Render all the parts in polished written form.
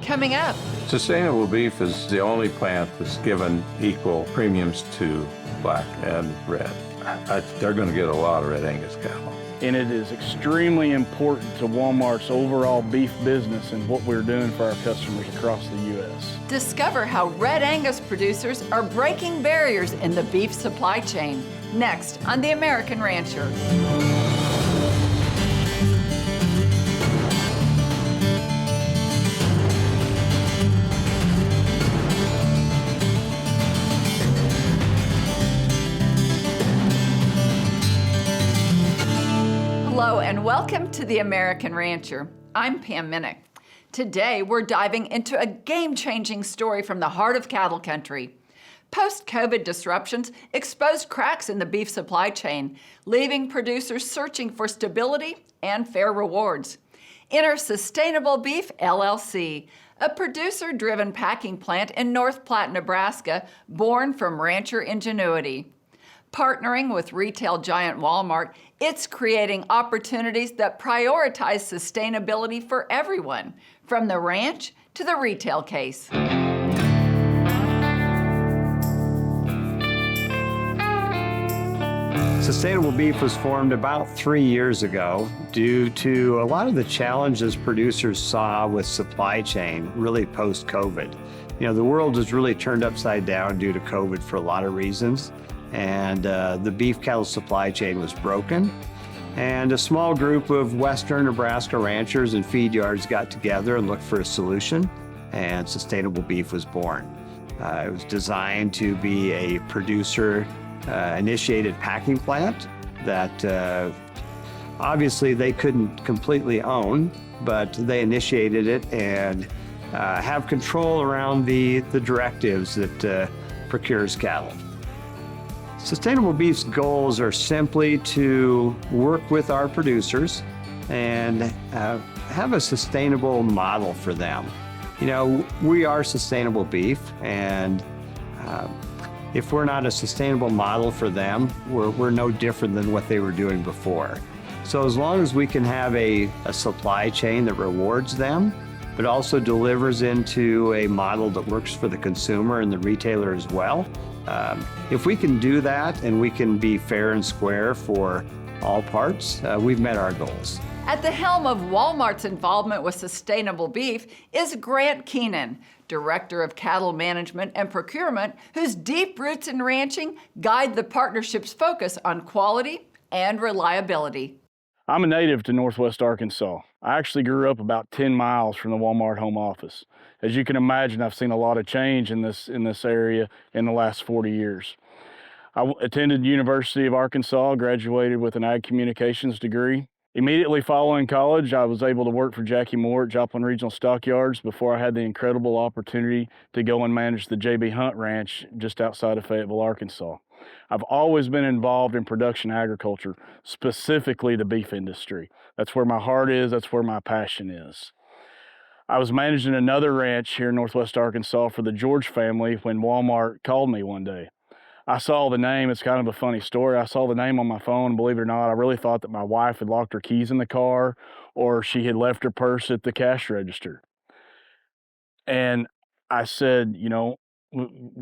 Coming up. Sustainable beef is the only plant that's given equal premiums to black and red. They're going to get a lot of red Angus cattle. And it is extremely important to Walmart's overall beef business and what we're doing for our customers across the U.S. Discover how red Angus producers are breaking barriers in the beef supply chain. Next on The American Rancher. Hello and welcome to The American Rancher. I'm Pam Minnick. Today we're diving into a game-changing story from the heart of cattle country. Post-COVID disruptions exposed cracks in the beef supply chain, leaving producers searching for stability and fair rewards. Enter Sustainable Beef LLC, a producer-driven packing plant in North Platte, Nebraska, born from rancher ingenuity. Partnering with retail giant Walmart, it's creating opportunities that prioritize sustainability for everyone, from the ranch to the retail case. Sustainable Beef was formed about 3 years ago due to a lot of the challenges producers saw with supply chain, really post-COVID. You know, the world has really turned upside down due to COVID for a lot of reasons. And the beef cattle supply chain was broken. And a small group of Western Nebraska ranchers and feed yards got together and looked for a solution, and Sustainable Beef was born. It was designed to be a producer-initiated packing plant that obviously they couldn't completely own, but they initiated it and have control around the directives that procures cattle. Sustainable Beef's goals are simply to work with our producers and have a sustainable model for them. You know, we are Sustainable Beef, and if we're not a sustainable model for them, we're no different than what they were doing before. So as long as we can have a supply chain that rewards them, but also delivers into a model that works for the consumer and the retailer as well, if we can do that and we can be fair and square for all parts, we've met our goals. At the helm of Walmart's involvement with Sustainable Beef is Grant Keenan, Director of Cattle Management and Procurement, whose deep roots in ranching guide the partnership's focus on quality and reliability. I'm a native to Northwest Arkansas. I actually grew up about 10 miles from the Walmart home office. As you can imagine, I've seen a lot of change in this area in the last 40 years. I attended University of Arkansas, graduated with an ag communications degree. Immediately following college, I was able to work for Jackie Moore at Joplin Regional Stockyards before I had the incredible opportunity to go and manage the J.B. Hunt Ranch just outside of Fayetteville, Arkansas. I've always been involved in production agriculture, specifically the beef industry. That's where my heart is, that's where my passion is. I was managing another ranch here in Northwest Arkansas for the George family when Walmart called me one day. I saw the name, it's kind of a funny story. I saw the name on my phone, believe it or not, I really thought that my wife had locked her keys in the car or she had left her purse at the cash register. And I said, you know,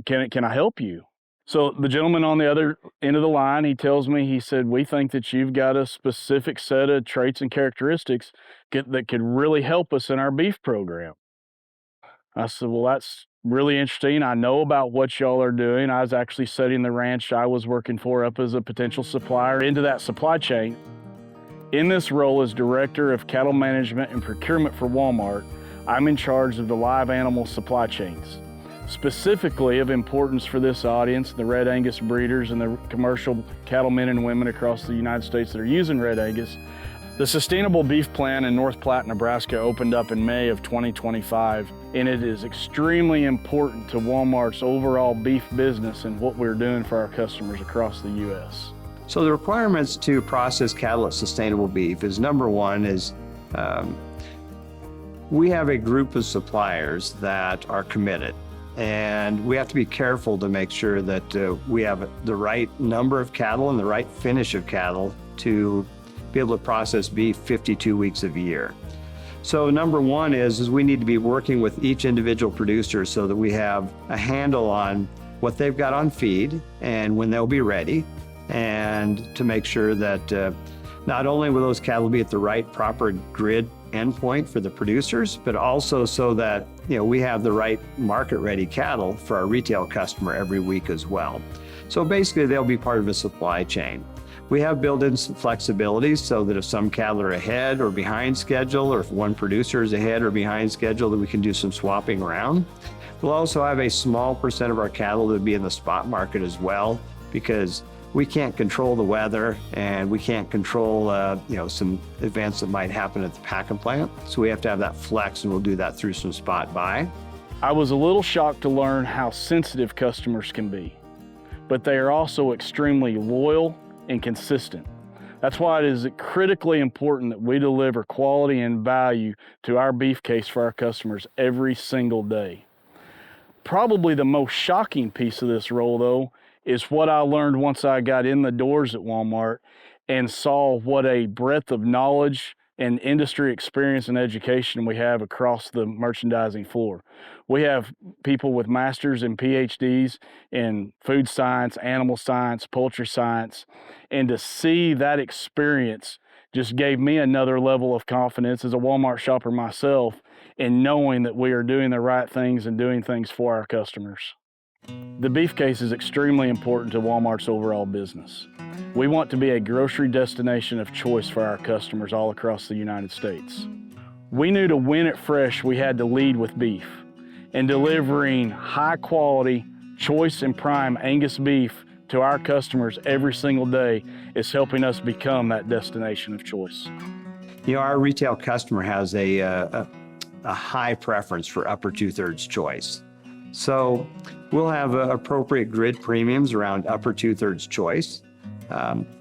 can I help you? So the gentleman on the other end of the line, he tells me, he said, we think that you've got a specific set of traits and characteristics that could really help us in our beef program. I said, well, that's really interesting. I know about what y'all are doing. I was actually setting the ranch I was working for up as a potential supplier into that supply chain. In this role as Director of Cattle Management and Procurement for Walmart, I'm in charge of the live animal supply chains. Specifically of importance for this audience, the Red Angus breeders and the commercial cattlemen and women across the United States that are using Red Angus. The Sustainable Beef plant in North Platte, Nebraska opened up in May of 2025, and it is extremely important to Walmart's overall beef business and what we're doing for our customers across the U.S. So the requirements to process cattle at Sustainable Beef is, number one, is we have a group of suppliers that are committed. And we have to be careful to make sure that we have the right number of cattle and the right finish of cattle to be able to process beef 52 weeks of a year. So number one is we need to be working with each individual producer so that we have a handle on what they've got on feed and when they'll be ready, and to make sure that not only will those cattle be at the right proper grid endpoint for the producers, but also so that we have the right market-ready cattle for our retail customer every week as well. So basically, they'll be part of a supply chain. We have built in some flexibility so that if some cattle are ahead or behind schedule, or if one producer is ahead or behind schedule, that we can do some swapping around. We'll also have a small percent of our cattle that will be in the spot market as well, because we can't control the weather and we can't control some events that might happen at the packing plant. So we have to have that flex, and we'll do that through some spot buy. I was a little shocked to learn how sensitive customers can be, but they are also extremely loyal and consistent. That's why it is critically important that we deliver quality and value to our beef case for our customers every single day. Probably the most shocking piece of this role, though, is what I learned once I got in the doors at Walmart and saw what a breadth of knowledge and industry experience and education we have across the merchandising floor. We have people with masters and PhDs in food science, animal science, poultry science, and to see that experience just gave me another level of confidence as a Walmart shopper myself in knowing that we are doing the right things and doing things for our customers. The beef case is extremely important to Walmart's overall business. We want to be a grocery destination of choice for our customers all across the United States. We knew to win at Fresh, we had to lead with beef, and delivering high quality, choice and prime Angus beef to our customers every single day is helping us become that destination of choice. Our retail customer has a high preference for upper 2/3 choice. So we'll have appropriate grid premiums around upper 2/3 choice.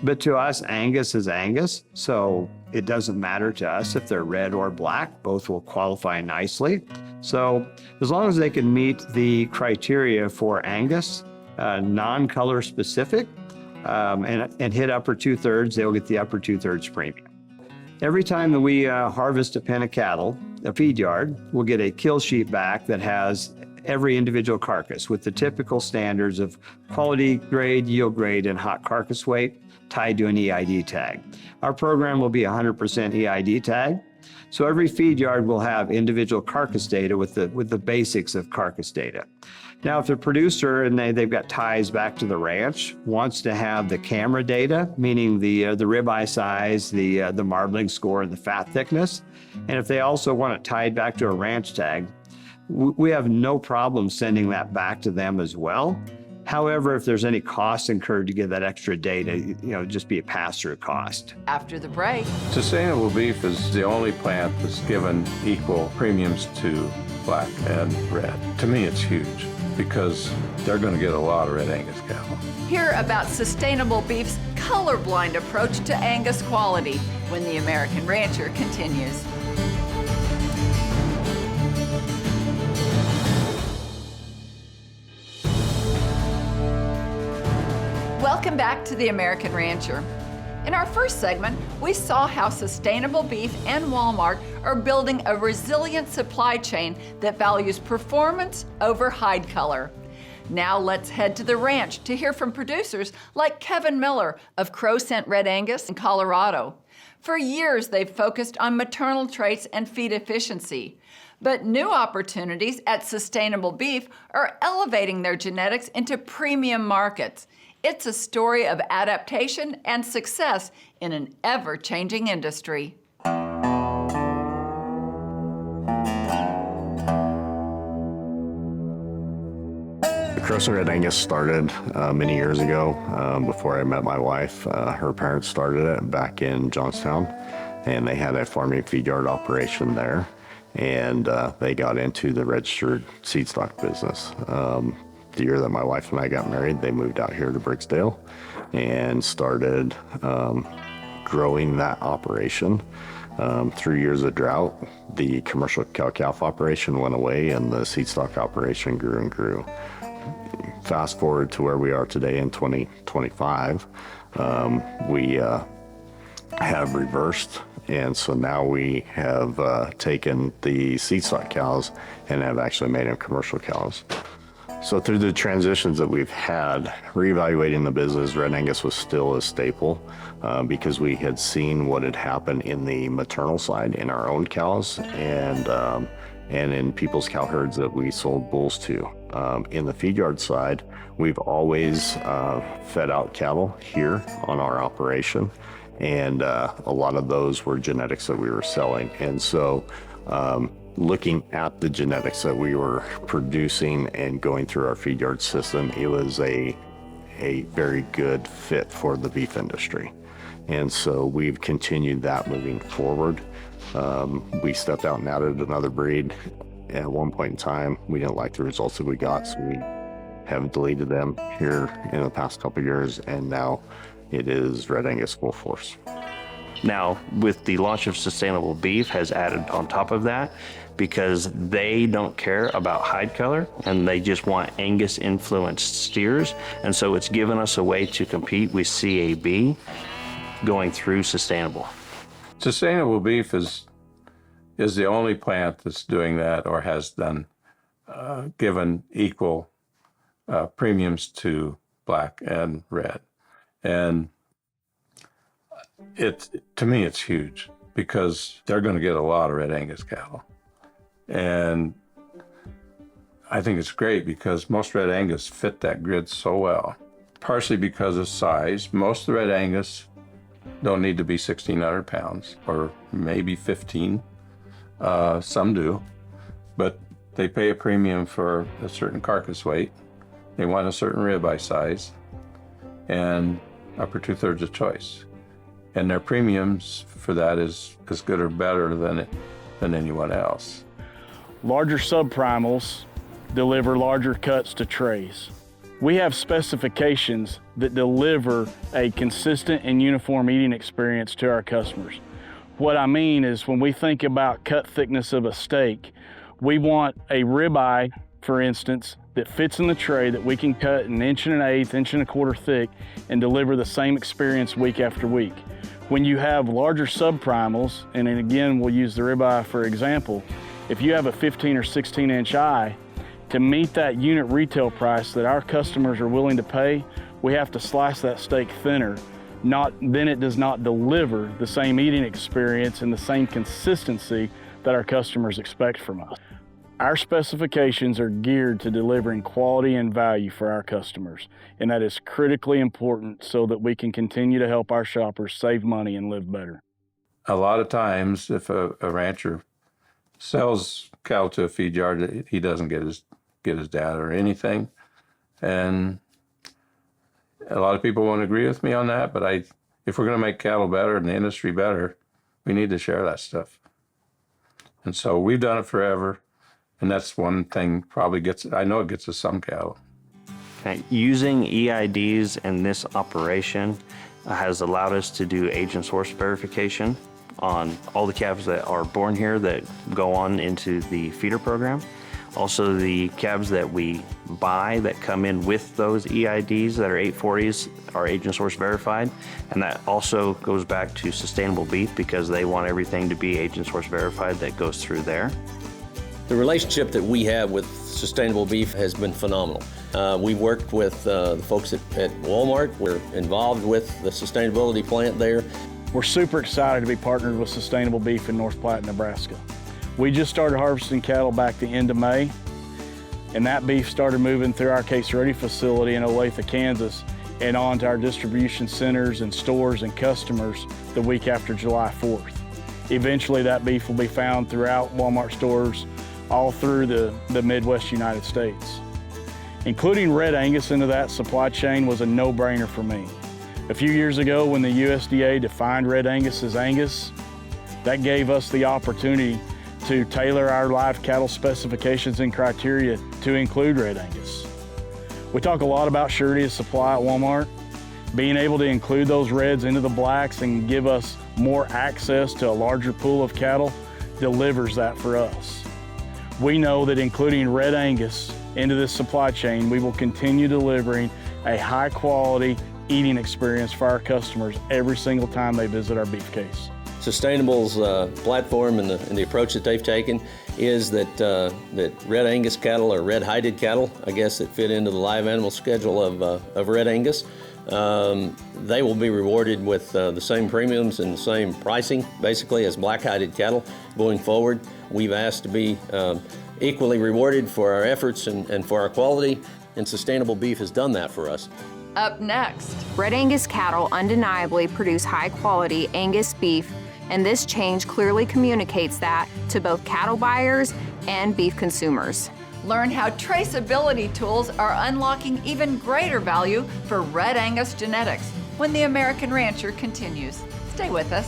But to us, Angus is Angus, so it doesn't matter to us if they're red or black. Both will qualify nicely. So as long as they can meet the criteria for Angus, non-color specific, and hit upper 2/3, they'll get the upper 2/3 premium. Every time that we harvest a pen of cattle, a feed yard, we'll get a kill sheet back that has every individual carcass with the typical standards of quality grade, yield grade, and hot carcass weight tied to an EID tag. Our program will be 100% EID tag. So every feed yard will have individual carcass data with the basics of carcass data. Now, if the producer, and they've got ties back to the ranch, wants to have the camera data, meaning the ribeye size, the marbling score, and the fat thickness, and if they also want it tied back to a ranch tag, we have no problem sending that back to them as well. However, if there's any cost incurred to get that extra data, just be a pass-through cost. After the break. Sustainable Beef is the only plant that's given equal premiums to black and red. To me, it's huge because they're going to get a lot of red Angus cattle. Hear about Sustainable Beef's colorblind approach to Angus quality when the American Rancher continues. Welcome back to the American Rancher. In our first segment, we saw how Sustainable Beef and Walmart are building a resilient supply chain that values performance over hide color. Now let's head to the ranch to hear from producers like Kevin Miller of Crow Scent Red Angus in Colorado. For years, they've focused on maternal traits and feed efficiency. But new opportunities at Sustainable Beef are elevating their genetics into premium markets. It's a story of adaptation and success in an ever-changing industry. Crow Scent Red Angus started many years ago before I met my wife. Her parents started it back in Johnstown, and they had a farming feed yard operation there, and they got into the registered seed stock business. The year that my wife and I got married, they moved out here to Bricksdale and started growing that operation. Through years of drought, the commercial cow-calf operation went away and the seed stock operation grew and grew. Fast forward to where we are today in 2025, we have reversed. And so now we have taken the seed stock cows and have actually made them commercial cows. So through the transitions that we've had, reevaluating the business, Red Angus was still a staple because we had seen what had happened in the maternal side in our own cows and in people's cow herds that we sold bulls to. In the feed yard side, we've always fed out cattle here on our operation, and a lot of those were genetics that we were selling. And so looking at the genetics that we were producing and going through our feed yard system, it was a very good fit for the beef industry. And so we've continued that moving forward. We stepped out and added another breed. At one point in time, we didn't like the results that we got, so we have deleted them here in the past couple of years, and now it is Red Angus full force. Now, with the launch of Sustainable Beef has added on top of that, because they don't care about hide color and they just want Angus influenced steers. And so it's given us a way to compete with CAB going through Sustainable. Sustainable Beef is the only plant that's doing that or has done, given equal premiums to black and red. And to me, it's huge because they're going to get a lot of Red Angus cattle. And I think it's great because most Red Angus fit that grid so well, partially because of size. Most of the Red Angus don't need to be 1,600 pounds or maybe 15. Some do, but they pay a premium for a certain carcass weight. They want a certain ribeye size and upper 2/3 of choice. And their premiums for that is as good or better than anyone else. Larger subprimals deliver larger cuts to trays. We have specifications that deliver a consistent and uniform eating experience to our customers. What I mean is when we think about cut thickness of a steak, we want a ribeye, for instance, that fits in the tray that we can cut 1 1/8 inch, 1 1/4 thick and deliver the same experience week after week. When you have larger subprimals, and then again, we'll use the ribeye for example, if you have a 15 or 16 inch eye, to meet that unit retail price that our customers are willing to pay, we have to slice that steak thinner. Then it does not deliver the same eating experience and the same consistency that our customers expect from us. Our specifications are geared to delivering quality and value for our customers, and that is critically important so that we can continue to help our shoppers save money and live better. A lot of times, if a rancher sells cattle to a feed yard, he doesn't get his data or anything, and a lot of people won't agree with me on that. But if we're going to make cattle better and the industry better, we need to share that stuff. And so we've done it forever. And that's one thing I know it gets us some cattle. Using EIDs in this operation has allowed us to do agent source verification on all the calves that are born here that go on into the feeder program. Also the calves that we buy that come in with those EIDs that are 840s are agent source verified. And that also goes back to Sustainable Beef because they want everything to be agent source verified that goes through there. The relationship that we have with Sustainable Beef has been phenomenal. We worked with the folks at Walmart. We're involved with the sustainability plant there. We're super excited to be partnered with Sustainable Beef in North Platte, Nebraska. We just started harvesting cattle back the end of May, and that beef started moving through our case-ready facility in Olathe, Kansas, and on to our distribution centers and stores and customers the week after July 4th. Eventually, that beef will be found throughout Walmart stores all through the Midwest United States. Including Red Angus into that supply chain was a no-brainer for me. A few years ago when the USDA defined Red Angus as Angus, that gave us the opportunity to tailor our live cattle specifications and criteria to include Red Angus. We talk a lot about surety of supply at Walmart. Being able to include those reds into the blacks and give us more access to a larger pool of cattle delivers that for us. We know that including Red Angus into this supply chain, we will continue delivering a high quality, eating experience for our customers every single time they visit our beef case. Sustainable's platform and the approach that they've taken is that red Angus cattle, or red-hided cattle, I guess, that fit into the live animal schedule of red Angus, they will be rewarded with the same premiums and the same pricing, basically, as black-hided cattle going forward. We've asked to be equally rewarded for our efforts and for our quality, and Sustainable Beef has done that for us. Up next, Red Angus cattle undeniably produce high-quality Angus beef, and this change clearly communicates that to both cattle buyers and beef consumers. learn how traceability tools are unlocking even greater value for Red Angus genetics when the American Rancher continues. Stay with us.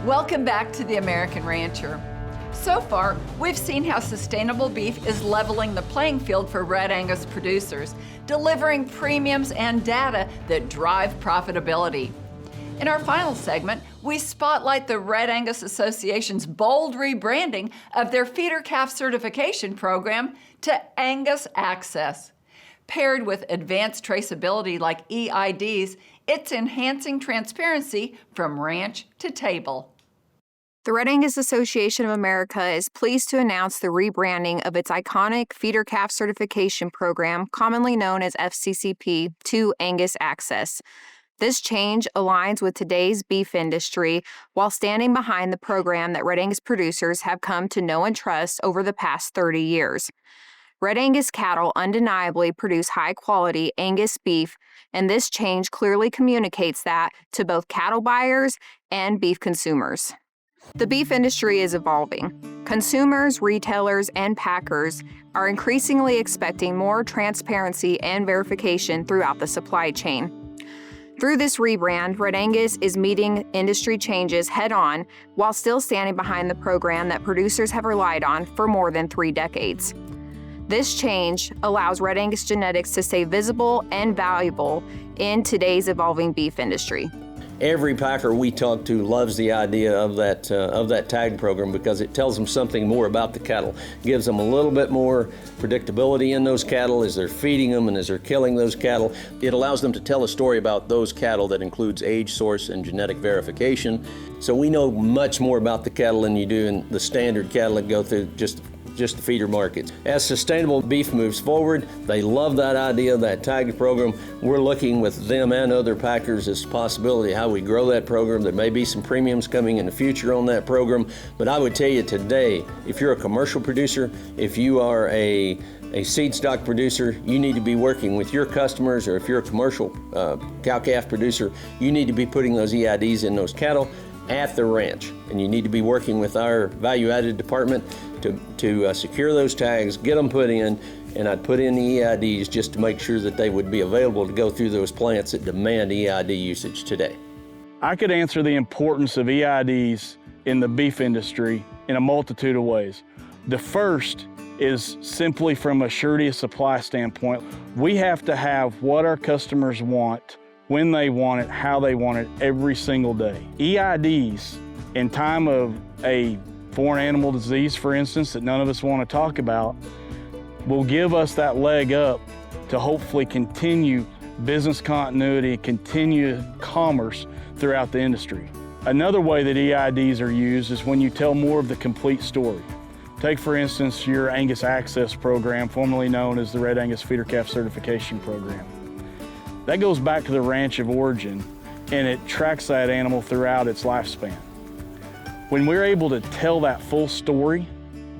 Welcome back to the American Rancher. So far, we've seen how sustainable beef is leveling the playing field for Red Angus producers, delivering premiums and data that drive profitability. In our final segment, we spotlight the Red Angus Association's bold rebranding of their feeder calf certification program to Angus Access. Paired with advanced traceability like EIDs, it's enhancing transparency from ranch to table. The Red Angus Association of America is pleased to announce the rebranding of its iconic feeder calf certification program, commonly known as FCCP, to Angus Access. This change aligns with today's beef industry while standing behind the program that Red Angus producers have come to know and trust over the past 30 years. Red Angus cattle undeniably produce high-quality Angus beef, and this change clearly communicates that to both cattle buyers and beef consumers. The beef industry is evolving. Consumers, retailers, and packers are increasingly expecting more transparency and verification throughout the supply chain. Through this rebrand, Red Angus is meeting industry changes head-on while still standing behind the program that producers have relied on for more than 3 decades. This change allows Red Angus genetics to stay visible and valuable in today's evolving beef industry. Every packer we talk to loves the idea of that tag program because it tells them something more about the cattle. Gives them a little bit more predictability in those cattle as they're feeding them and as they're killing those cattle. It allows them to tell a story about those cattle that includes age, source, and genetic verification. So we know much more about the cattle than you do in the standard cattle that go through just the feeder markets. As Sustainable Beef moves forward, they love that idea, that tag program. We're looking with them and other packers as a possibility how we grow that program. There may be some premiums coming in the future on that program, but I would tell you today, if you're a commercial producer, if you are a seed stock producer, you need to be working with your customers, or if you're a commercial cow-calf producer, you need to be putting those EIDs in those cattle at the ranch, and you need to be working with our value-added department to secure those tags, get them put in, and I'd put in the EIDs just to make sure that they would be available to go through those plants that demand EID usage today. I could answer the importance of EIDs in the beef industry in a multitude of ways. The first is simply from a surety of supply standpoint. We have to have what our customers want, when they want it, how they want it, every single day. EIDs, in time of a foreign animal disease, for instance, that none of us want to talk about, will give us that leg up to hopefully continue business continuity, continue commerce throughout the industry. Another way that EIDs are used is when you tell more of the complete story. Take, for instance, your Angus Access program, formerly known as the Red Angus Feeder Calf Certification Program. That goes back to the ranch of origin, and it tracks that animal throughout its lifespan. When we're able to tell that full story,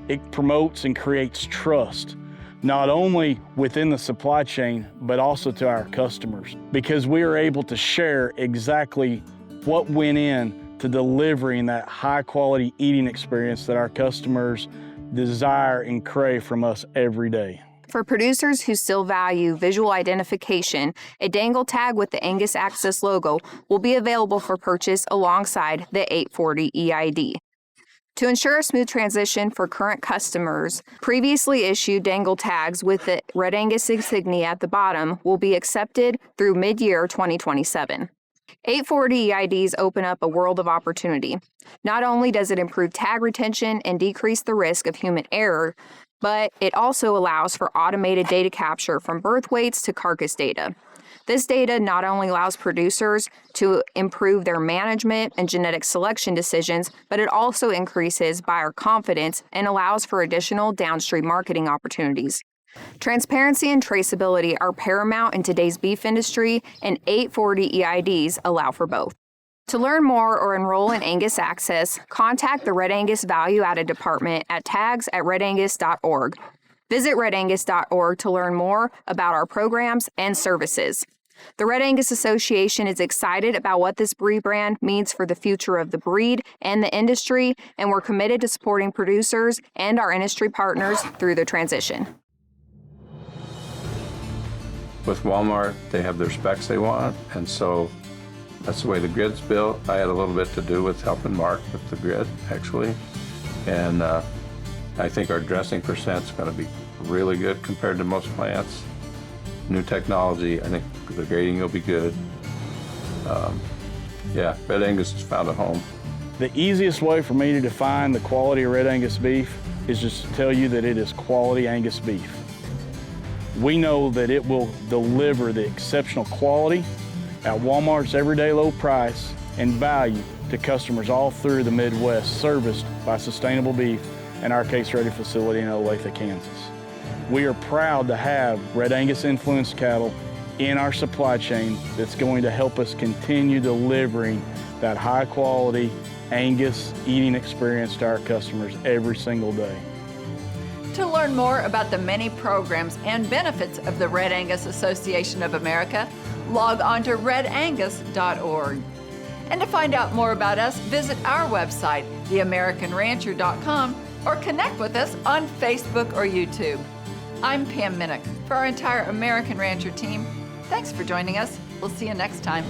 it promotes and creates trust, not only within the supply chain, but also to our customers, because we are able to share exactly what went in to delivering that high-quality eating experience that our customers desire and crave from us every day. For producers who still value visual identification, a dangle tag with the Angus Access logo will be available for purchase alongside the 840 EID. To ensure a smooth transition for current customers, previously issued dangle tags with the Red Angus insignia at the bottom will be accepted through mid-year 2027. 840 EIDs open up a world of opportunity. Not only does it improve tag retention and decrease the risk of human error, but it also allows for automated data capture from birth weights to carcass data. This data not only allows producers to improve their management and genetic selection decisions, but it also increases buyer confidence and allows for additional downstream marketing opportunities. Transparency and traceability are paramount in today's beef industry, and 840 EIDs allow for both. To learn more or enroll in Angus Access, contact the Red Angus Value Added Department at tags@redangus.org. Visit redangus.org to learn more about our programs and services. The Red Angus Association is excited about what this rebrand means for the future of the breed and the industry, and we're committed to supporting producers and our industry partners through the transition. With Walmart, they have their specs they want, and so that's the way the grid's built. I had a little bit to do with helping Mark with the grid, actually, and I think our dressing percent's going to be really good compared to most plants. New technology, I think the grading will be good. Yeah, Red Angus has found a home. The easiest way for me to define the quality of Red Angus beef is just to tell you that it is quality Angus beef. We know that it will deliver the exceptional quality at Walmart's everyday low price and value to customers all through the Midwest, serviced by Sustainable Beef and our case-ready facility in Olathe, Kansas. We are proud to have Red Angus influenced cattle in our supply chain that's going to help us continue delivering that high quality Angus eating experience to our customers every single day. To learn more about the many programs and benefits of the Red Angus Association of America, log on to redangus.org. And to find out more about us, visit our website, theamericanrancher.com, or connect with us on Facebook or YouTube. I'm Pam Minnick. For our entire American Rancher team, thanks for joining us. We'll see you next time.